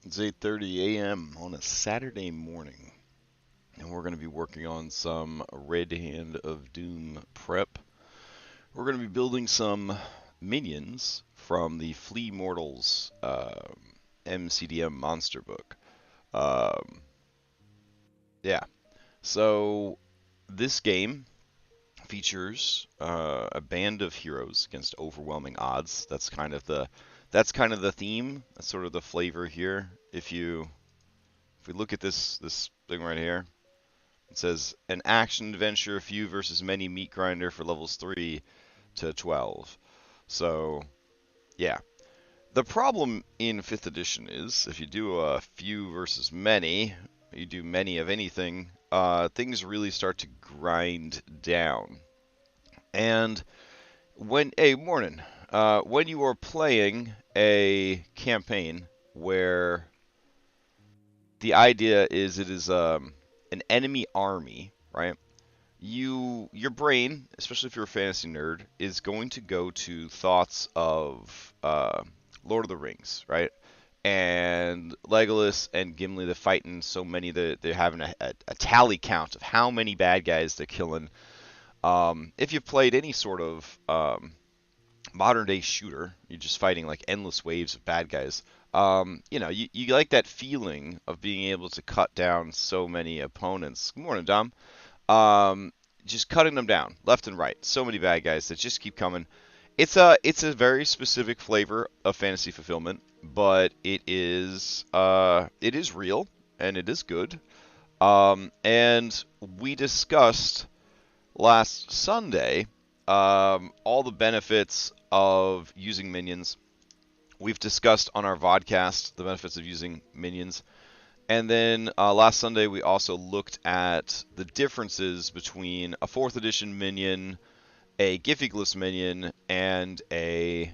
It's 8:30 a.m. on a Saturday morning, and we're going to be working on some Red Hand of Doom prep. We're going to be building some minions from the Flea Mortals MCDM monster book. Um, yeah, so this game features a band of heroes against overwhelming odds. That's kind of the theme. That's sort of the flavor here. If we look at this thing right here, it says an action adventure, few versus many meat grinder for levels 3 to 12. So, yeah. The problem in 5th edition is if you do a few versus many, you do many of anything, things really start to grind down. And morning. When you are playing a campaign where the idea is it is an enemy army, right? Your brain, especially if you're a fantasy nerd, is going to go to thoughts of Lord of the Rings, right? And Legolas and Gimli, they're fighting so many that they're having a tally count of how many bad guys they're killing. If you've played any sort of modern day shooter, you're just fighting like endless waves of bad guys. You like that feeling of being able to cut down so many opponents. Good morning, Dom. Um, just cutting them down left and right. So many bad guys that just keep coming. It's a very specific flavor of fantasy fulfillment, but it is real and it is good. And we discussed last Sunday all the benefits of using minions. We've discussed on our vodcast the benefits of using minions. And then last Sunday, we also looked at the differences between a 4th edition minion, a Giphy minion, and a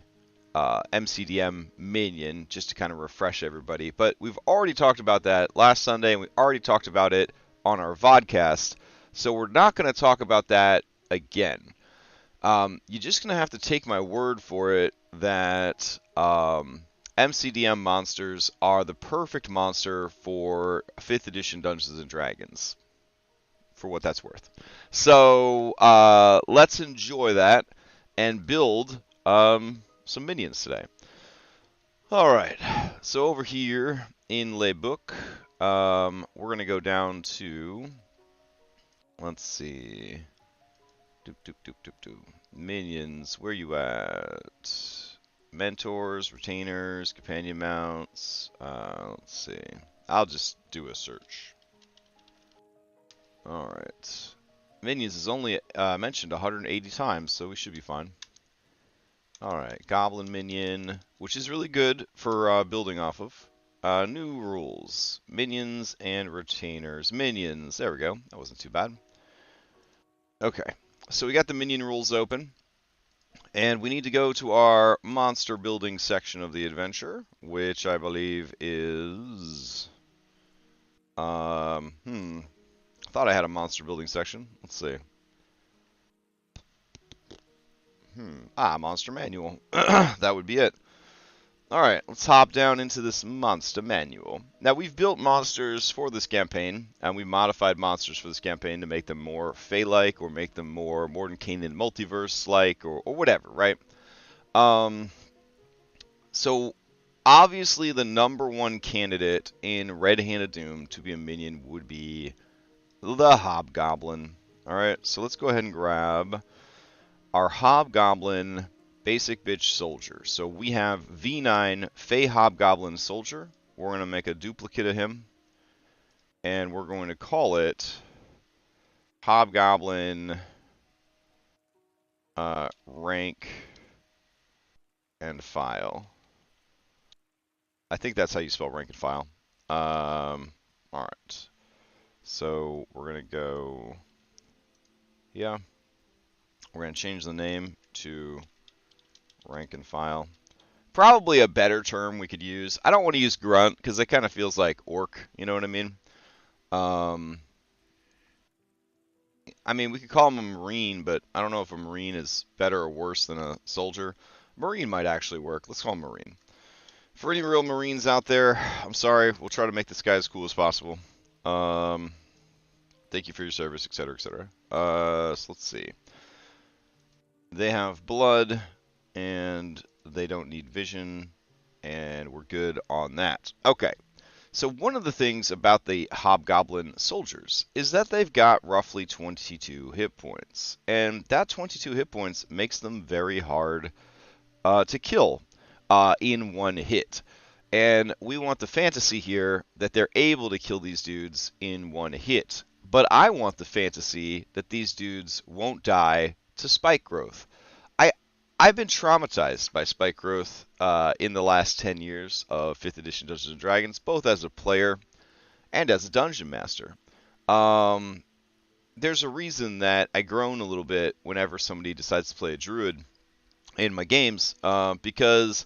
MCDM minion, just to kind of refresh everybody. But we've already talked about that last Sunday, and we already talked about it on our vodcast. So we're not going to talk about that again. You're just going to have to take my word for it that MCDM monsters are the perfect monster for 5th edition Dungeons and Dragons, for what that's worth. So let's enjoy that and build some minions today. All right, so over here in Le Book, we're going to go down to, let's see, doop, doop, doop, doop, doop. Minions, where you at? Mentors, retainers, companion mounts. Let's see. I'll just do a search. Alright. Minions is only mentioned 180 times, so we should be fine. Alright, Goblin Minion, which is really good for building off of. New rules. Minions and retainers. Minions. There we go. That wasn't too bad. Okay. So we got the minion rules open. And we need to go to our monster building section of the adventure, which I believe is... I thought I had a monster building section. Let's see. Monster manual. That would be it. Alright, let's hop down into this monster manual. Now, we've built monsters for this campaign, and we've modified monsters for this campaign to make them more Fey-like, or make them more Mordenkainen multiverse-like, or whatever, right? So, obviously, the number one candidate in Red Hand of Doom to be a minion would be the Hobgoblin. Alright, so let's go ahead and grab our Hobgoblin Basic Bitch Soldier. So we have V9 Fey Hobgoblin Soldier. We're going to make a duplicate of him. And we're going to call it Hobgoblin Rank and File. I think that's how you spell rank and file. Alright. So we're going to go... Yeah. We're going to change the name to rank and file. Probably a better term we could use. I don't want to use grunt because it kind of feels like orc. You know what I mean? We could call him a marine, but I don't know if a marine is better or worse than a soldier. Marine might actually work. Let's call him marine. For any real Marines out there, I'm sorry. We'll try to make this guy as cool as possible. Thank you for your service, etc., etc. So let's see. They have blood, and they don't need vision, and we're good on that. Okay. So one of the things about the Hobgoblin soldiers is that they've got roughly 22 hit points, and that 22 hit points makes them very hard to kill in one hit. And we want the fantasy here that they're able to kill these dudes in one hit. But I want the fantasy that these dudes won't die to spike growth. I I've been traumatized by spike growth in the last 10 years of 5th edition Dungeons and Dragons, both as a player and as a dungeon master. There's a reason that I groan a little bit whenever somebody decides to play a druid in my games, because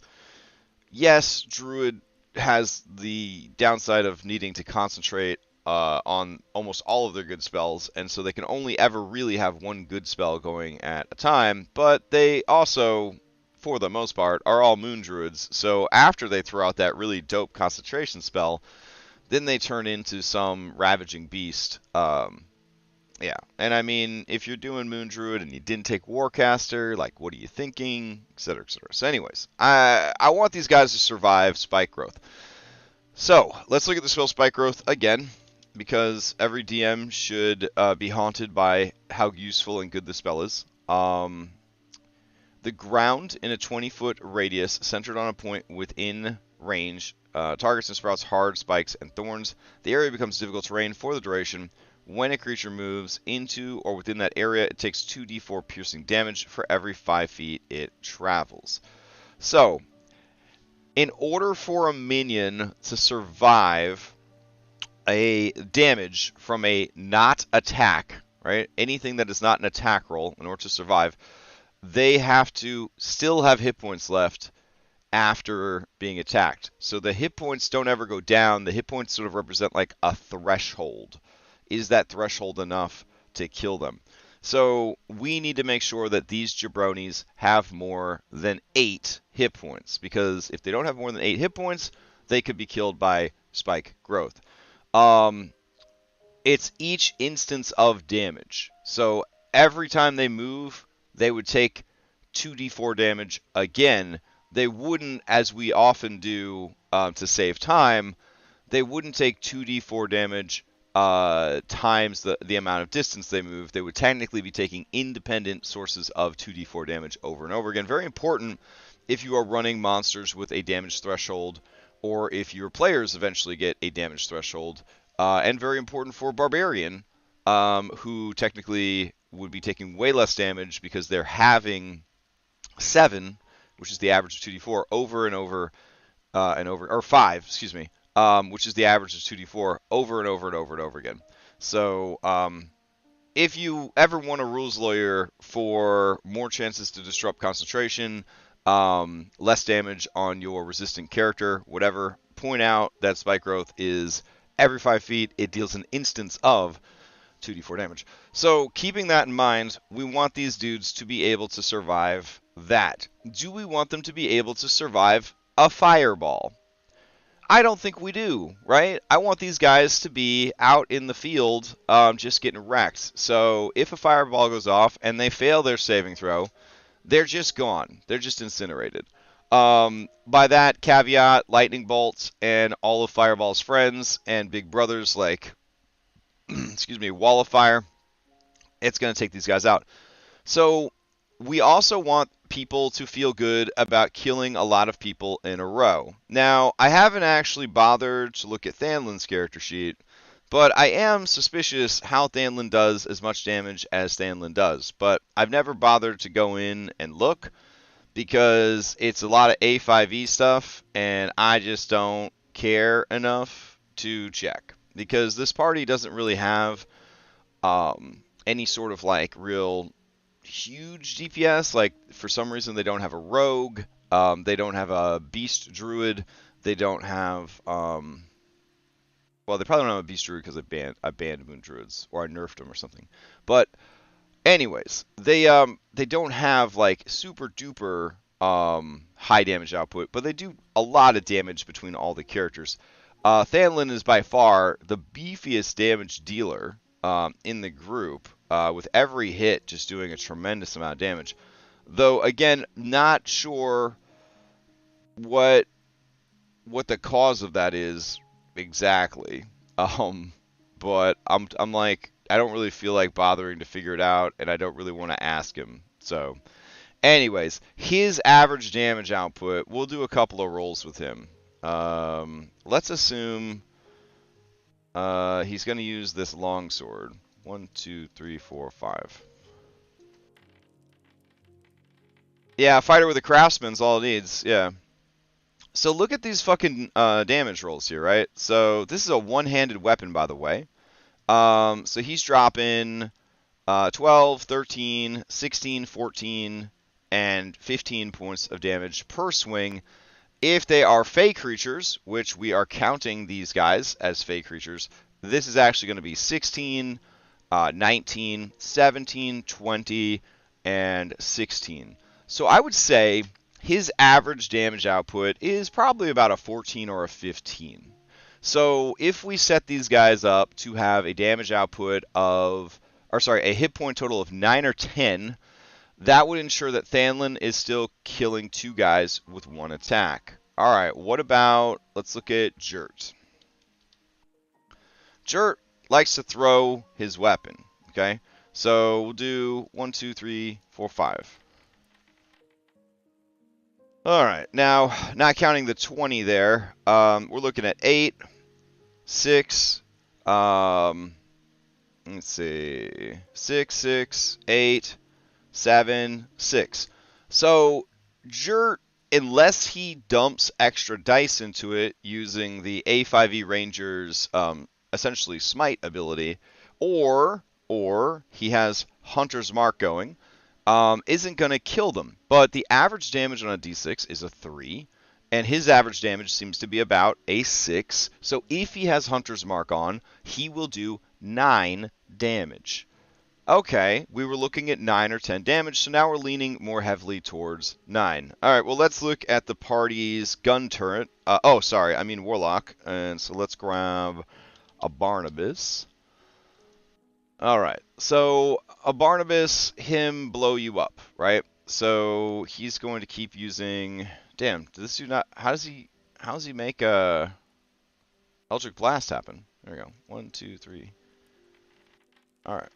yes, druid has the downside of needing to concentrate on almost all of their good spells, and so they can only ever really have one good spell going at a time, but they also, for the most part, are all moon druids, so after they throw out that really dope concentration spell, then they turn into some ravaging beast. Yeah, and I mean, if you're doing Moon Druid and you didn't take Warcaster, like, what are you thinking, etc., etc. So anyways, I want these guys to survive spike growth. So, let's look at the spell spike growth again, because every DM should be haunted by how useful and good the spell is. The ground in a 20-foot radius centered on a point within range targets and sprouts hard spikes and thorns. The area becomes difficult terrain for the duration. When a creature moves into or within that area, it takes 2d4 piercing damage for every 5 feet it travels. So, in order for a minion to survive a damage from a not attack, right? Anything that is not an attack roll, in order to survive, they have to still have hit points left after being attacked. So the hit points don't ever go down. The hit points sort of represent like a threshold. Is that threshold enough to kill them? So we need to make sure that these jabronis have more than 8 hit points, because if they don't have more than 8 hit points, they could be killed by spike growth. It's each instance of damage. So every time they move, they would take 2d4 damage again. They wouldn't, as we often do to save time, they wouldn't take 2d4 damage times the amount of distance they move. They would technically be taking independent sources of 2d4 damage over and over again. Very important if you are running monsters with a damage threshold, or if your players eventually get a damage threshold, and very important for Barbarian, who technically would be taking way less damage because they're having 7, which is the average of 2d4, over and over and over, or 5, excuse me, which is the average of 2d4 over and over and over and over again. So if you ever want a rules lawyer for more chances to disrupt concentration, less damage on your resistant character, whatever, point out that spike growth is every 5 feet, it deals an instance of 2d4 damage. So keeping that in mind, we want these dudes to be able to survive that. Do we want them to be able to survive a fireball? I don't think we do, right? I want these guys to be out in the field just getting wrecked. So if a fireball goes off and they fail their saving throw, they're just gone. They're just incinerated. By that caveat, lightning bolts and all of Fireball's friends and big brothers like, excuse me, Wall of Fire, it's going to take these guys out. So we also want people to feel good about killing a lot of people in a row. Now, I haven't actually bothered to look at Thanlin's character sheet, but I am suspicious how Thanlin does as much damage as Thanlin does. But I've never bothered to go in and look, because it's a lot of A5E stuff, and I just don't care enough to check. Because this party doesn't really have any sort of like real huge DPS. Like, for some reason they don't have a rogue, they don't have a beast druid, they don't have well, they probably don't have a beast druid because I banned moon druids, or I nerfed them or something. But anyways, they don't have like super duper high damage output, but they do a lot of damage between all the characters. Thanlin is by far the beefiest damage dealer in the group, with every hit just doing a tremendous amount of damage. Though, again, not sure what the cause of that is exactly. But I'm like, I don't really feel like bothering to figure it out, and I don't really want to ask him. So, anyways, his average damage output, we'll do a couple of rolls with him. Let's assume he's going to use this longsword. 1, 2, 3, 4, 5. Yeah, fighter with a craftsman's all it needs. Yeah. So look at these fucking damage rolls here, right? So this is a one-handed weapon, by the way. So he's dropping 12, 13, 16, 14, and 15 points of damage per swing. If they are fey creatures, which we are counting these guys as fey creatures, this is actually going to be 16, 19, 17, 20, and 16. So I would say his average damage output is probably about a 14 or a 15. So if we set these guys up to have a damage output of, or sorry, a hit point total of 9 or 10, that would ensure that Thanlin is still killing 2 guys with 1 attack. All right, what about, let's look at Jert. Jert likes to throw his weapon, okay? So we'll do 1, 2, 3, 4, 5. All right, now, not counting the 20 there, we're looking at 8, 6, let's see, 6, 6, 8, 7, 6. So, Jert, unless he dumps extra dice into it using the A5E Ranger's essentially Smite ability, or he has Hunter's Mark going, isn't going to kill them. But the average damage on a D6 is a 3, and his average damage seems to be about a 6. So if he has Hunter's Mark on, he will do 9 damage. Okay, we were looking at 9 or 10 damage, so now we're leaning more heavily towards 9. All right, well, let's look at the party's gun turret. Warlock. And so let's grab a Barnabas. All right, so a Barnabas, him blow you up, right? So he's going to keep using. Damn, does this do not? How does he make a Eldritch Blast happen? There we go. 1, 2, 3. All right.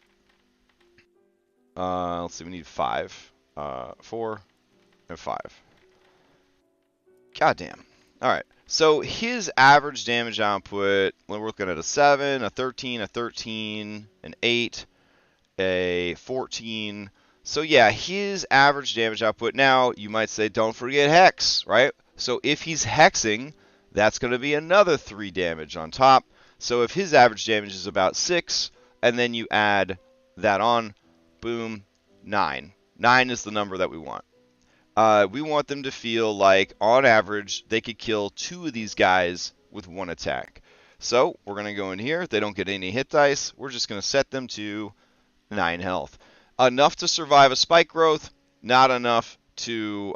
Let's see. We need 5, 4, and 5. Goddamn. All right. So his average damage output, when we're looking at a 7, a 13, a 13, an 8, a 14. So yeah, his average damage output. Now, you might say, don't forget Hex, right? So if he's hexing, that's going to be another 3 damage on top. So if his average damage is about 6, and then you add that on, boom, 9. 9 is the number that we want. We want them to feel like, on average, they could kill 2 of these guys with 1 attack. So we're going to go in here. They don't get any hit dice. We're just going to set them to 9 health. Enough to survive a spike growth, not enough to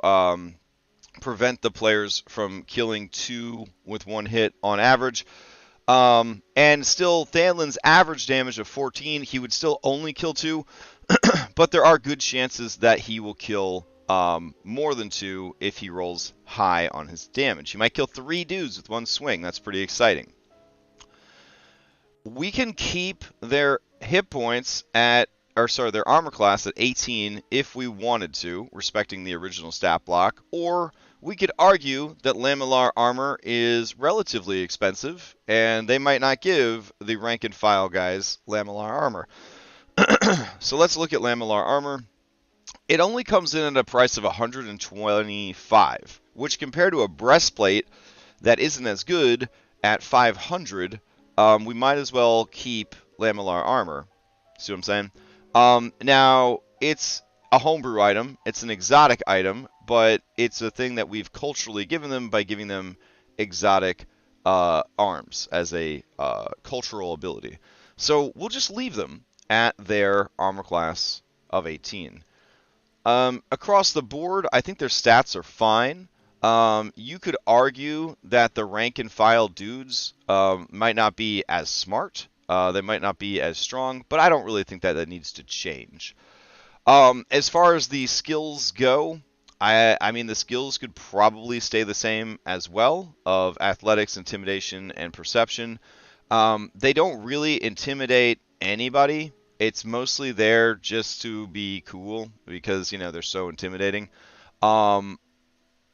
prevent the players from killing 2 with 1 hit on average. And still, Thanlin's average damage of 14, he would still only kill 2, but there are good chances that he will kill more than 2 if he rolls high on his damage. He might kill 3 dudes with 1 swing. That's pretty exciting. We can keep their hit points at, their armor class at 18 if we wanted to, respecting the original stat block, or we could argue that lamellar armor is relatively expensive, and they might not give the rank and file guys lamellar armor. So let's look at lamellar armor. It only comes in at a price of 125, which compared to a breastplate that isn't as good at 500, we might as well keep lamellar armor. See what I'm saying? Now, it's a homebrew item. It's an exotic item, but it's a thing that we've culturally given them by giving them exotic arms as a cultural ability. So we'll just leave them at their armor class of 18. Across the board, I think their stats are fine. You could argue that the rank and file dudes might not be as smart. They might not be as strong, but I don't really think that that needs to change. As far as the skills go, I mean the skills could probably stay the same as well of athletics, intimidation, and perception. They don't really intimidate anybody. It's mostly there just to be cool because they're so intimidating. Um,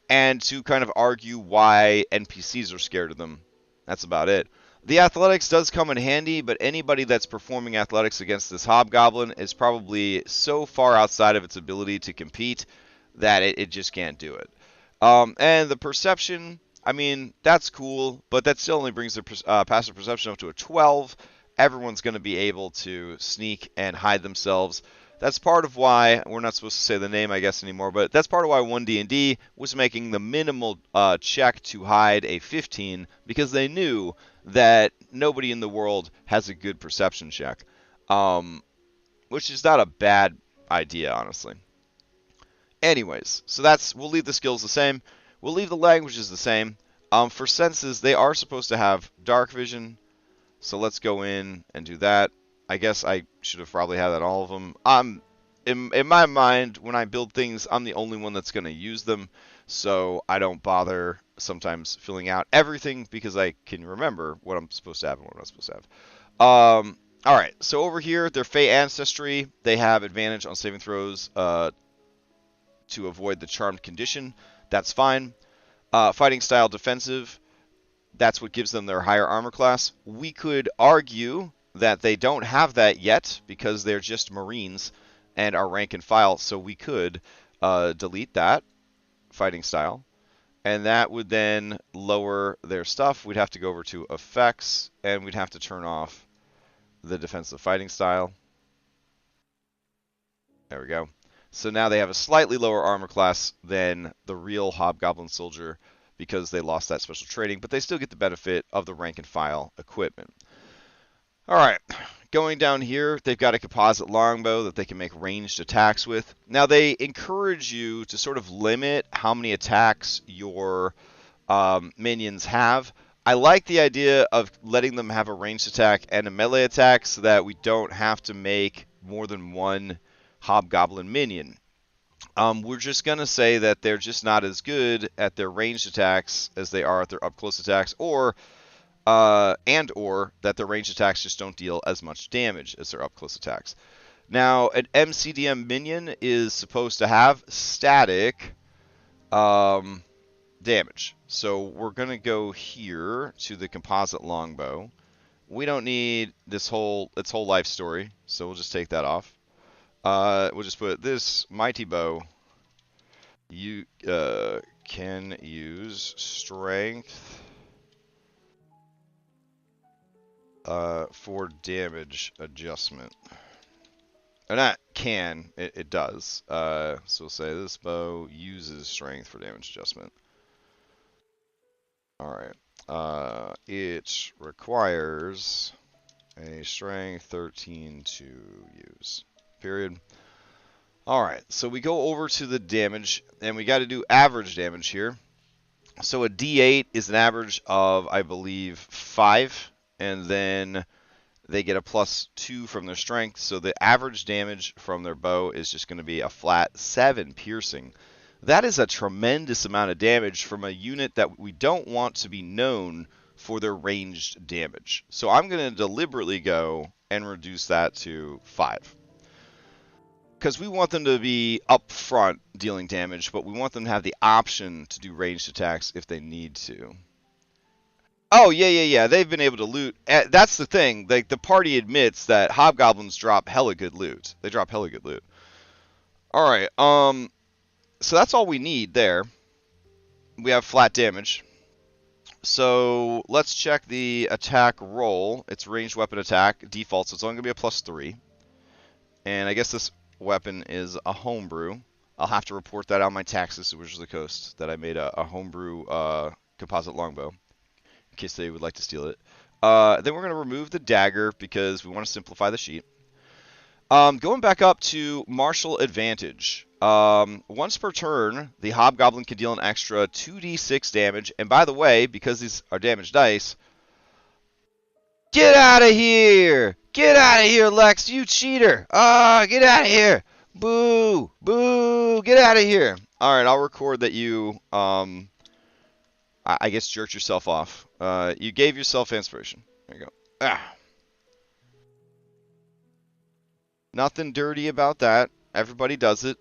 and to kind of argue why NPCs are scared of them. That's about it. The athletics does come in handy, but anybody that's performing athletics against this hobgoblin is probably so far outside of its ability to compete that it just can't do it. And the perception, I mean, that's cool, but that still only brings the passive perception up to a 12. Everyone's going to be able to sneak and hide themselves. That's part of why we're not supposed to say the name, I guess, anymore. But that's part of why 1D&D was making the minimal check to hide a 15 because they knew that nobody in the world has a good perception check, which is not a bad idea, honestly. Anyways, so we'll leave the skills the same. We'll leave the languages the same. For senses, they are supposed to have dark vision. So let's go in and do that. I guess I should have probably had that on all of them. In my mind, when I build things, I'm the only one that's going to use them. So I don't bother sometimes filling out everything because I can remember what I'm supposed to have and what I'm not supposed to have. All right, so over here, their Fey Ancestry, they have advantage on saving throws to avoid the charmed condition. That's fine. Fighting style defensive, that's what gives them their higher armor class. We could argue that they don't have that yet because they're just Marines and are rank and file, so we could delete that fighting style. And that would then lower their stuff. We'd have to go over to effects, and we'd have to turn off the defensive fighting style. There we go. So now they have a slightly lower armor class than the real Hobgoblin Soldier because they lost that special training, but they still get the benefit of the rank and file equipment. All right, going down here, they've got a composite longbow that they can make ranged attacks with. Now, they encourage you to sort of limit how many attacks your minions have. I like the idea of letting them have a ranged attack and a melee attack so that we don't have to make more than one Hobgoblin minion. We're just going to say that they're just not as good at their ranged attacks as they are at their up-close attacks, or that their ranged attacks just don't deal as much damage as their up-close attacks. Now, an MCDM minion is supposed to have static damage. So we're going to go here to the composite longbow. We don't need its whole life story, so we'll just take that off. We'll just put this mighty bow. You can use strength for damage adjustment. Or not can, it does. So we'll say this bow uses strength for damage adjustment. Alright. It requires a strength 13 to use. Period. Alright, so we go over to the damage, and we got to do average damage here. So a D8 is an average of, I believe, 5, and then they get a +2 from their strength, so the average damage from their bow is just going to be a flat 7 piercing. That is a tremendous amount of damage from a unit that we don't want to be known for their ranged damage. So I'm going to deliberately go and reduce that to 5. Because we want them to be up front dealing damage, but we want them to have the option to do ranged attacks if they need to. Oh, yeah. They've been able to loot. That's the thing. Like, the party admits that hobgoblins drop hella good loot. They drop hella good loot. Alright, so that's all we need there. We have flat damage. So let's check the attack roll. It's ranged weapon attack, default, so it's only going to be a +3. And I guess this weapon is a homebrew. I'll have to report that on my taxes to Wizards of the Coast that I made a homebrew composite longbow in case they would like to steal it. Then we're going to remove the dagger because we want to simplify the sheet. Going back up to martial advantage. Once per turn, the hobgoblin can deal an extra 2d6 damage. And by the way, because these are damage dice, get out of here! Get out of here, Lex, you cheater! Ah, get out of here! Boo! Boo! Get out of here! Alright, I'll record that you, I guess jerked yourself off. You gave yourself inspiration. There you go. Ah. Nothing dirty about that. Everybody does it.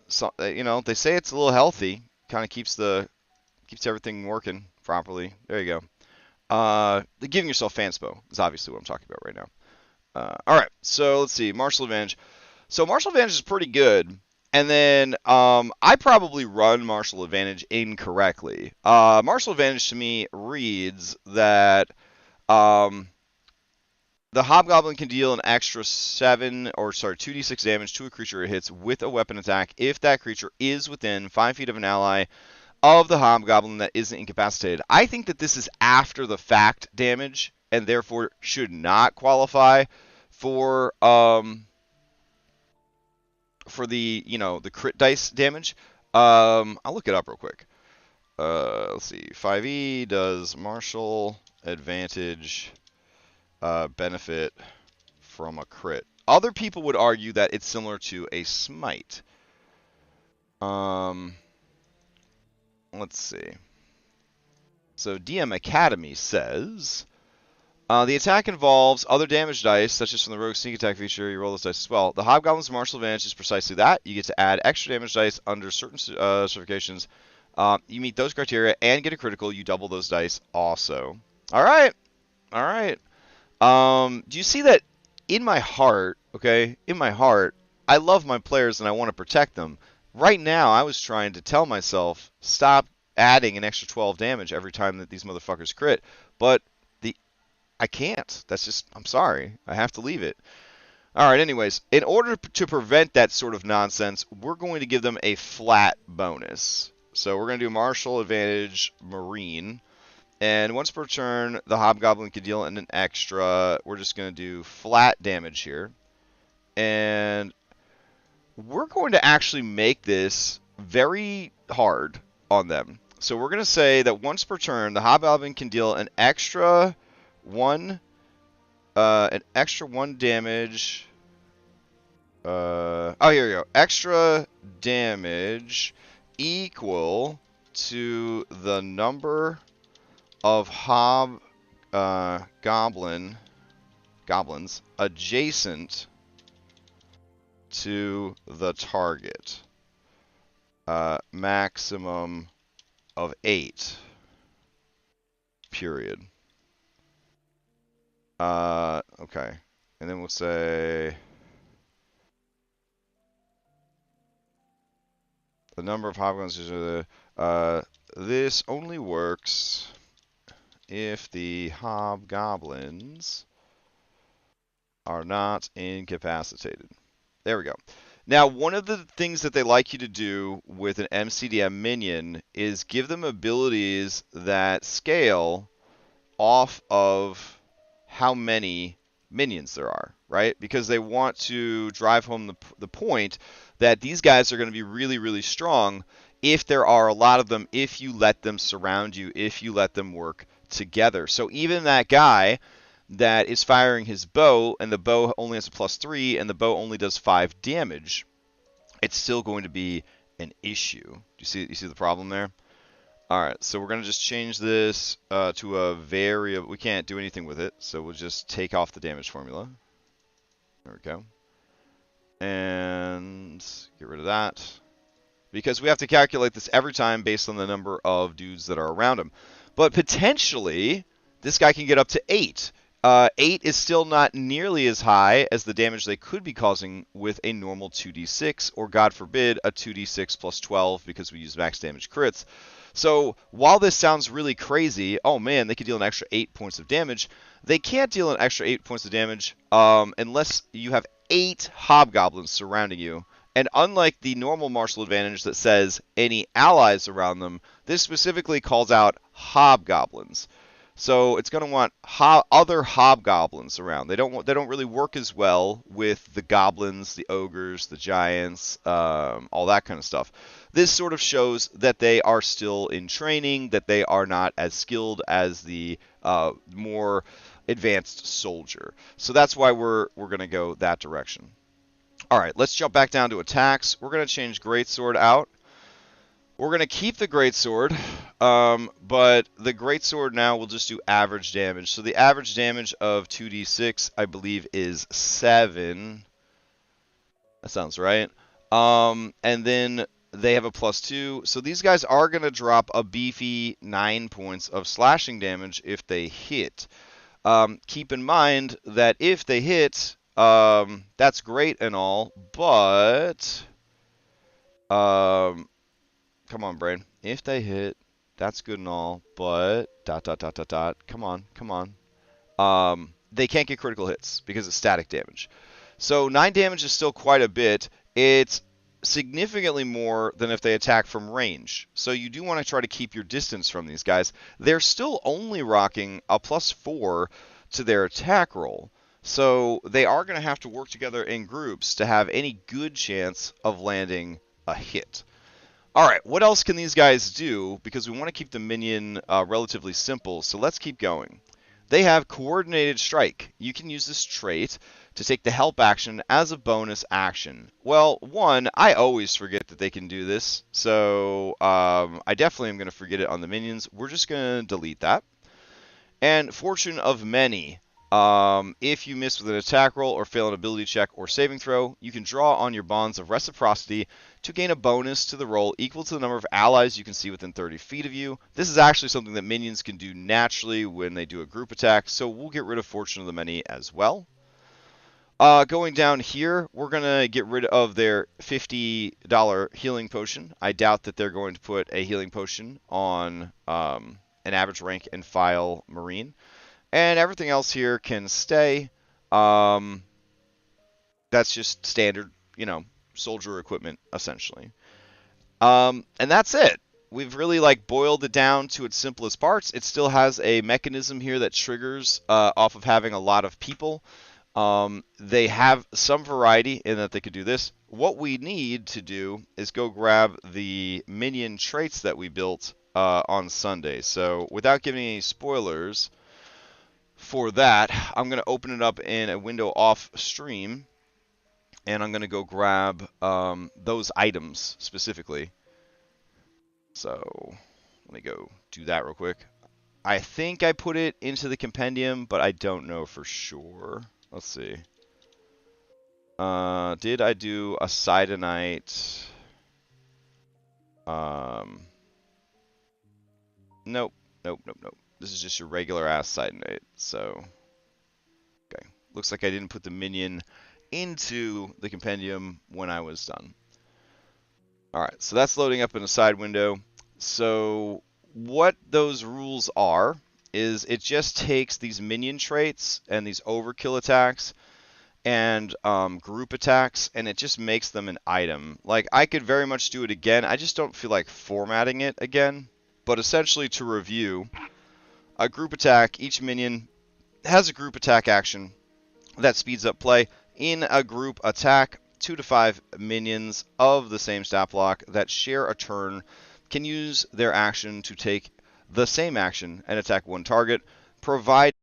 So, you know, they say it's a little healthy. Kind of keeps everything working properly. There you go. Giving yourself fanspo is obviously what I'm talking about right now. All right, so let's see. Martial advantage. So martial advantage is pretty good. And then I probably run martial advantage incorrectly. Martial advantage to me reads that the hobgoblin can deal an extra 2d6 damage to a creature it hits with a weapon attack if that creature is within 5 feet of an ally of the hobgoblin that isn't incapacitated. I think that this is after the fact damage and therefore should not qualify for the the crit dice damage. I'll look it up real quick. Let's see. 5e does martial advantage benefit from a crit. Other people would argue that it's similar to a smite. Let's see. So DM Academy says the attack involves other damage dice, such as from the rogue sneak attack feature. You roll those dice as well. The hobgoblin's martial advantage is precisely that. You get to add extra damage dice under certain certifications. You meet those criteria and get a critical. You double those dice also. All right. All right. Do you see that in my heart, okay? In my heart, I love my players and I want to protect them. Right now, I was trying to tell myself, stop adding an extra 12 damage every time that these motherfuckers crit. But I can't. That's just, I'm sorry. I have to leave it. All right, anyways, in order to prevent that sort of nonsense, we're going to give them a flat bonus. So we're going to do martial advantage marine. And once per turn, the hobgoblin can deal an extra. We're just going to do flat damage here. And we're going to actually make this very hard on them. So we're going to say that once per turn, the hobgoblin can deal an extra one damage. Oh, here we go. Extra damage equal to the number of goblins adjacent to the target. Maximum of 8. Period. Okay. And then we'll say the number of hobgoblins is this only works if the hobgoblins are not incapacitated. There we go. Now, one of the things that they like you to do with an MCDM minion is give them abilities that scale off of how many minions there are, right? Because they want to drive home the point that these guys are going to be really, really strong if there are a lot of them, if you let them surround you, if you let them work together. So even that guy that is firing his bow, and the bow only has a +3, and the bow only does 5 damage, it's still going to be an issue. Do you see the problem there? All right, so we're going to just change this to a variable. We can't do anything with it, so we'll just take off the damage formula. There we go. And get rid of that. Because we have to calculate this every time based on the number of dudes that are around him. But potentially, this guy can get up to 8. 8 is still not nearly as high as the damage they could be causing with a normal 2d6, or God forbid, a 2d6 plus 12 because we use max damage crits. So while this sounds really crazy, oh man, they could deal an extra 8 points of damage, they can't deal an extra 8 points of damage unless you have 8 hobgoblins surrounding you. And unlike the normal martial advantage that says any allies around them, this specifically calls out hobgoblins. So it's going to want other hobgoblins around. They don't really work as well with the goblins, the ogres, the giants, all that kind of stuff. This sort of shows that they are still in training, that they are not as skilled as the more advanced soldier. So that's why we're going to go that direction. All right, let's jump back down to attacks. We're going to change Greatsword out. We're going to keep the Greatsword, but the Greatsword now will just do average damage. So the average damage of 2d6, I believe, is 7. That sounds right. And then they have a +2. So these guys are going to drop a beefy 9 points of slashing damage if they hit. Keep in mind that if they hit, that's great and all, but... come on, brain. If they hit, that's good and all, but... Come on. They can't get critical hits because it's static damage. So 9 damage is still quite a bit. It's significantly more than if they attack from range. So you do want to try to keep your distance from these guys. They're still only rocking a +4 to their attack roll. So they are going to have to work together in groups to have any good chance of landing a hit. All right, what else can these guys do? Because we want to keep the minion relatively simple, so let's keep going. They have Coordinated Strike. You can use this trait to take the help action as a bonus action. Well, one, I always forget that they can do this, so I definitely am going to forget it on the minions. We're just going to delete that. And Fortune of Many. If you miss with an attack roll or fail an ability check or saving throw, you can draw on your bonds of reciprocity to gain a bonus to the roll equal to the number of allies you can see within 30 feet of you. This is actually something that minions can do naturally when they do a group attack, so we'll get rid of Fortune of the Many as well. Going down here, we're going to get rid of their $50 healing potion. I doubt that they're going to put a healing potion on an average rank and file Marine. And everything else here can stay. That's just standard, soldier equipment, essentially. And that's it. We've really boiled it down to its simplest parts. It still has a mechanism here that triggers off of having a lot of people. They have some variety in that they could do this. What we need to do is go grab the minion traits that we built on Sunday. So without giving any spoilers... For that, I'm going to open it up in a window off stream, and I'm going to go grab those items specifically. So let me go do that real quick. I think I put it into the compendium, but I don't know for sure. Let's see. Did I do a Sidonite? Nope. This is just your regular ass Sidonite. So, okay. Looks like I didn't put the minion into the compendium when I was done. Alright, so that's loading up in a side window. So, what those rules are is it just takes these minion traits and these overkill attacks and group attacks, and it just makes them an item. I could very much do it again. I just don't feel like formatting it again. But essentially, to review... A group attack, each minion has a group attack action that speeds up play. In a group attack, 2 to 5 minions of the same stat block that share a turn can use their action to take the same action and attack one target, provided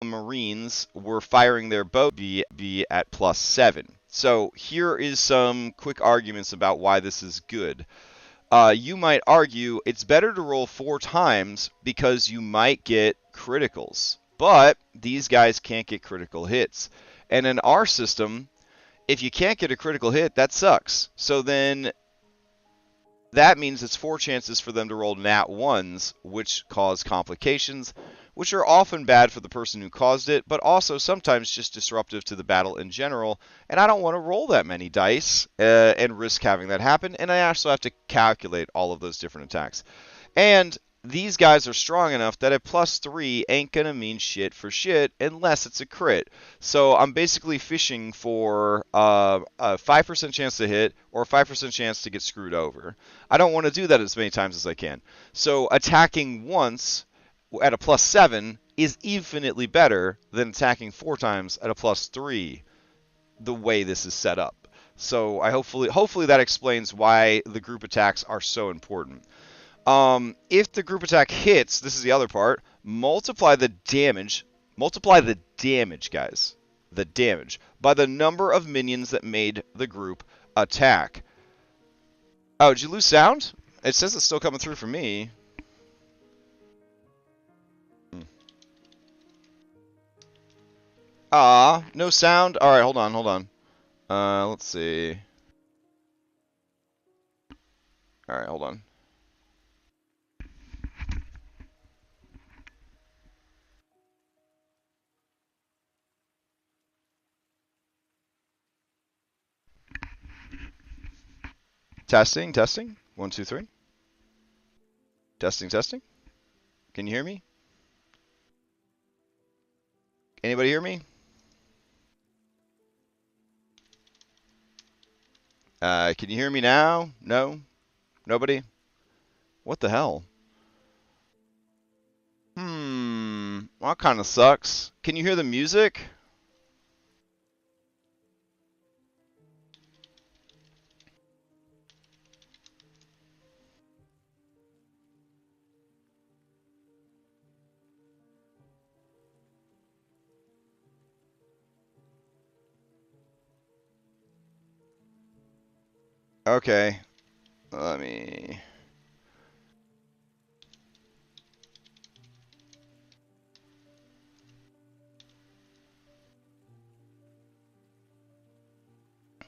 Marines were firing their bow be at +7. So here is some quick arguments about why this is good. You might argue it's better to roll 4 times because you might get criticals. But these guys can't get critical hits. And in our system, if you can't get a critical hit, that sucks. So then that means it's 4 chances for them to roll nat 1s, which cause complications, which are often bad for the person who caused it, but also sometimes just disruptive to the battle in general. And I don't want to roll that many dice and risk having that happen. And I also have to calculate all of those different attacks. And these guys are strong enough that a +3 ain't going to mean shit for shit unless it's a crit. So I'm basically fishing for a 5% chance to hit or a 5% chance to get screwed over. I don't want to do that as many times as I can. So attacking once at a +7 is infinitely better than attacking 4 times at a +3 the way this is set up. So I hopefully that explains why the group attacks are so important. If the group attack hits, this is the other part, multiply the damage, guys, the damage, by the number of minions that made the group attack. Oh, did you lose sound? It says it's still coming through for me. No sound? Alright, hold on. Let's see. Alright, hold on. Testing. 1, 2, 3. Testing. Can you hear me? Anybody hear me? Can you hear me now? No? Nobody? What the hell? Well, that kind of sucks. Can you hear the music? Okay. Let me...